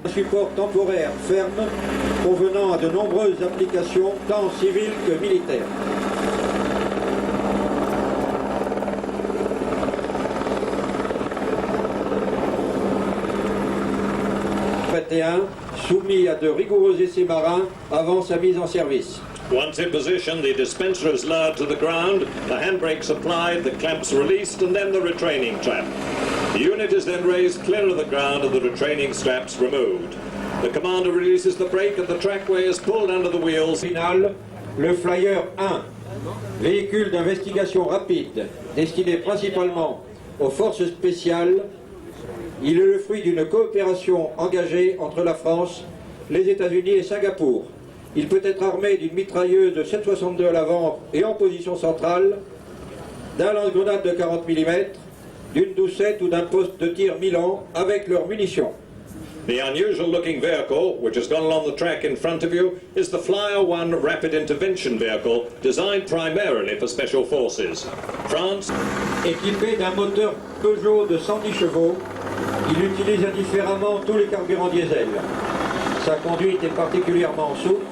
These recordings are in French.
Un support temporaire ferme provenant à de nombreuses applications tant civiles que militaires. Soumis à de rigoureux essais marins avant sa mise en service. Once in position, the dispenser is lowered to the ground, the handbrakes applied, the clamps released, and then the retraining trap. The unit is then raised clear of the ground and the retraining straps removed. The commander releases the brake and the trackway is pulled under the wheels. Final, le Flyer 1, véhicule d'investigation rapide, destiné principalement aux forces spéciales. Il est le fruit d'une coopération engagée entre la France, les États-Unis et Singapour. Il peut être armé d'une mitrailleuse de 7,62 à l'avant et en position centrale, d'un lance-grenade de 40 mm, d'une doucette ou d'un poste de tir Milan avec leurs munitions. The unusual-looking vehicle, which has gone along the track in front of you, is the Flyer 1 Rapid Intervention Vehicle, designed primarily for Special Forces. France, équipé d'un moteur Peugeot de 110 chevaux, il utilise indifféremment tous les carburants diesel. Sa conduite est particulièrement souple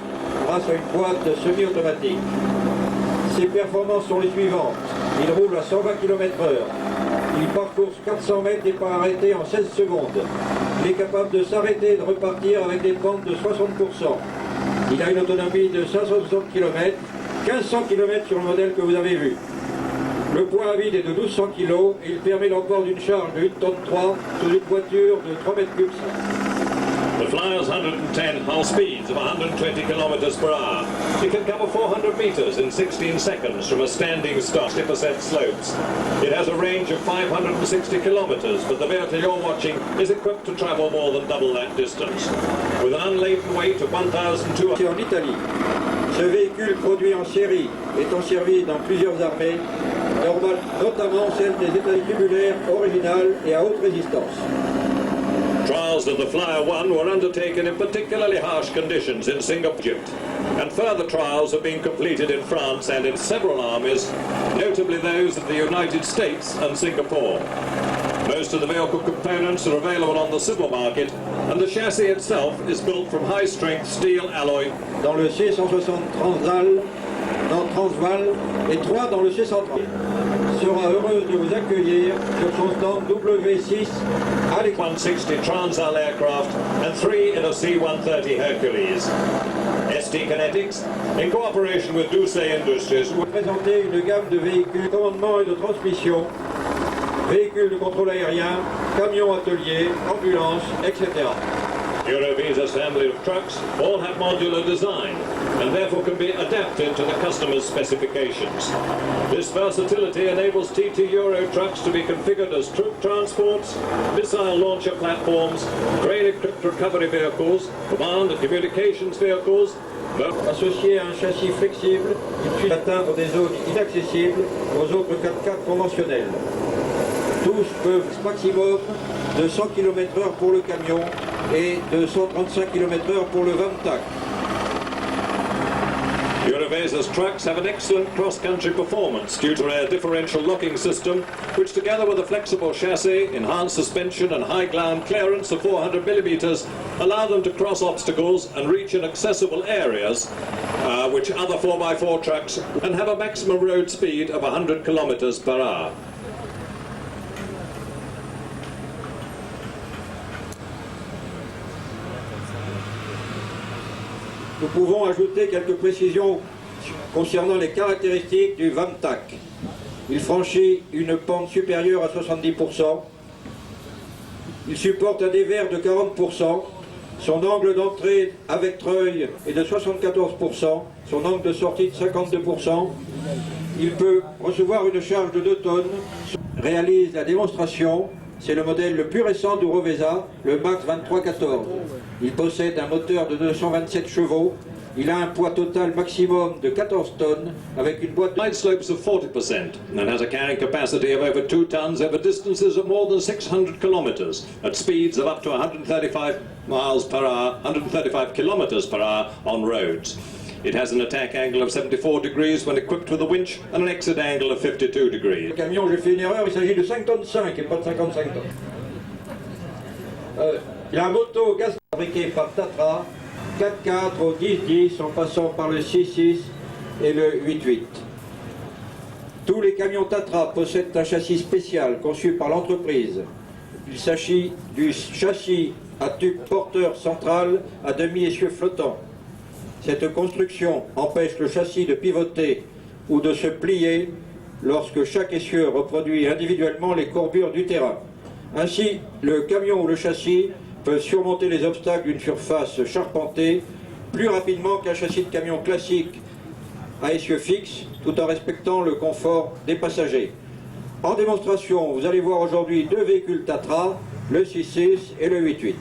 grâce à une boîte semi-automatique. Ses performances sont les suivantes. Il roule à 120 km/h. Il parcourt 400 mètres et pas arrêté en 16 secondes. Il est capable de s'arrêter et de repartir avec des pentes de 60%. Il a une autonomie de 560 km, 1500 km sur le modèle que vous avez vu. Le poids à vide est de 1200 kg et il permet l'emport d'une charge de 1,3 tonne sur une voiture de 3 mètres cubes. the Flyer's 110 hull speeds of 120 km per hour. It can cover 400 meters in 16 seconds from a standing start, 50% slopes. It has a range of 560 kilometers, but the vehicle you're watching is equipped to travel more than double that distance. With an unladen weight of 1,200... En Italie, ce véhicule produit en série est en service dans plusieurs armées, notamment celle des États-Unis tribulaires originales et à haute résistance. Trials of the Flyer 1 were undertaken in particularly harsh conditions in Singapore, and further trials have been completed in France and in several armies, notably those of the United States and Singapore. Most of the vehicle components are available on the civil market, and the chassis itself is built from high-strength steel alloy. Dans le C160 Transval et 3 dans le C130. Sera heureuse de vous accueillir sur son stand W6 avec 160 Transal aircraft and 3 in a C-130 Hercules. ST Kinetics, in cooperation with Doucet Industries, vous présenter une gamme de véhicules de commandement et de transmission, véhicules de contrôle aérien, camions ateliers, ambulances, etc. Eurovisa's family of trucks all have modular design and therefore can be adapted to the customer's specifications. This versatility enables TT Euro trucks to be configured as troop transports, missile launcher platforms, crane-equipped recovery vehicles, command and communications vehicles. Associé à un châssis flexible, il peut atteindre des zones inaccessibles aux autres 4x4 conventionnels. Tous peuvent maximum de 100 km/h pour le camion et de 135 km/h pour le VAMTAC. Eurovisa's trucks have an excellent cross-country performance due to their differential locking system, which together with a flexible chassis, enhanced suspension and high ground clearance of 400 millimeters allow them to cross obstacles and reach inaccessible areas which other 4x4 trucks and have a maximum road speed of 100 kilometers per hour. Nous pouvons ajouter quelques précisions concernant les caractéristiques du VAMTAC. Il franchit une pente supérieure à 70%. Il supporte un dévers de 40%. Son angle d'entrée avec treuil est de 74%. Son angle de sortie de 52%. Il peut recevoir une charge de 2 tonnes. Réalise la démonstration. C'est le modèle le plus récent du Rovesa, le Max 2314. Il possède un moteur de 227 chevaux. Il a un poids total maximum de 14 tonnes avec une boîte de Wide slopes of 40% and has a carrying capacity of over 2 tons over distances of more than 600 kilometers at speeds of up to 135 miles per hour, 135 kilometers per hour on roads. It has an attack angle of 74 degrees when equipped with a winch and an exit angle of 52 degrees. Le camion, j'ai fait une erreur, il s'agit de 5 tonnes 5 et pas de 55 tonnes. La moto gaz fabriquée par Tatra, 4.4 au 10.10 en passant par le 6.6 et le 8.8. Tous les camions Tatra possèdent un châssis spécial conçu par l'entreprise. Il s'agit du châssis à tube porteur central à demi-essieu flottant. Cette construction empêche le châssis de pivoter ou de se plier lorsque chaque essieu reproduit individuellement les courbures du terrain. Ainsi, le camion ou le châssis peut surmonter les obstacles d'une surface charpentée plus rapidement qu'un châssis de camion classique à essieu fixe, tout en respectant le confort des passagers. En démonstration, vous allez voir aujourd'hui 2 véhicules Tatra, le 6.6 et le 8.8.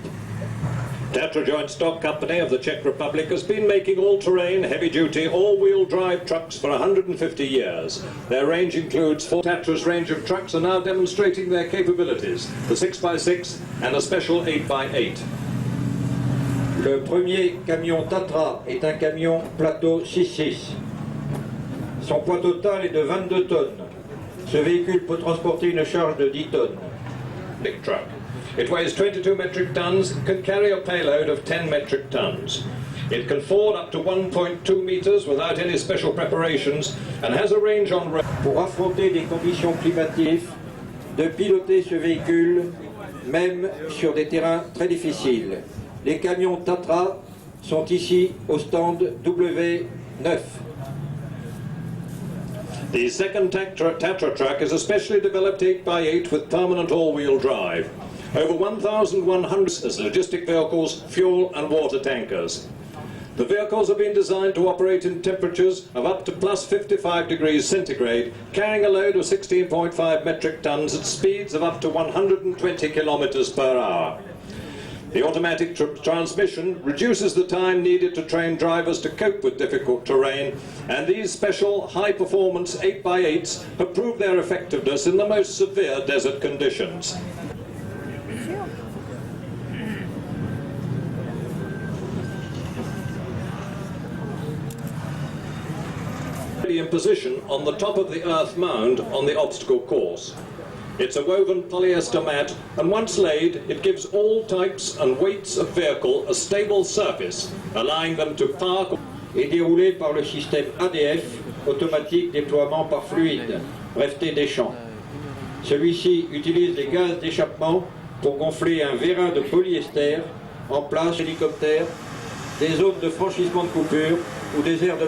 Tatra Joint Stock Company of the Czech Republic has been making all-terrain, heavy-duty, all-wheel drive trucks for 150 years. Their range includes 4 Tatra's range of trucks are now demonstrating their capabilities, the 6x6 and a special 8x8. Le premier camion Tatra est un camion plateau 6.6. Son poids total est de 22 tonnes. Ce véhicule peut transporter une charge de 10 tonnes. Big truck. It weighs 22 metric tons and can carry a payload of 10 metric tons. It can ford up to 1.2 meters without any special preparations and has a range on road. Pour affronter des conditions climatiques, de piloter ce véhicule, même sur des terrains très difficiles. Les camions Tatra sont ici au stand W9. The second Tatra truck is a specially developed 8x8 with permanent all-wheel drive. Over 1,100 as logistic vehicles, fuel and water tankers. The vehicles have been designed to operate in temperatures of up to plus 55 degrees centigrade, carrying a load of 16.5 metric tons at speeds of up to 120 kilometers per hour. The automatic transmission reduces the time needed to train drivers to cope with difficult terrain, and these special high-performance 8x8s have proved their effectiveness in the most severe desert conditions. In position on the top of the earth mound on the obstacle course. It's a woven polyester mat, and once laid, it gives all types and weights of vehicle a stable surface, allowing them to park. Et déroulé par le système ADF, automatique déploiement par fluide, breveté Deschamps. Celui-ci utilise les gaz d'échappement pour gonfler un vérin de polyester en place hélicoptère, des zones de franchissement de coupure ou des aires de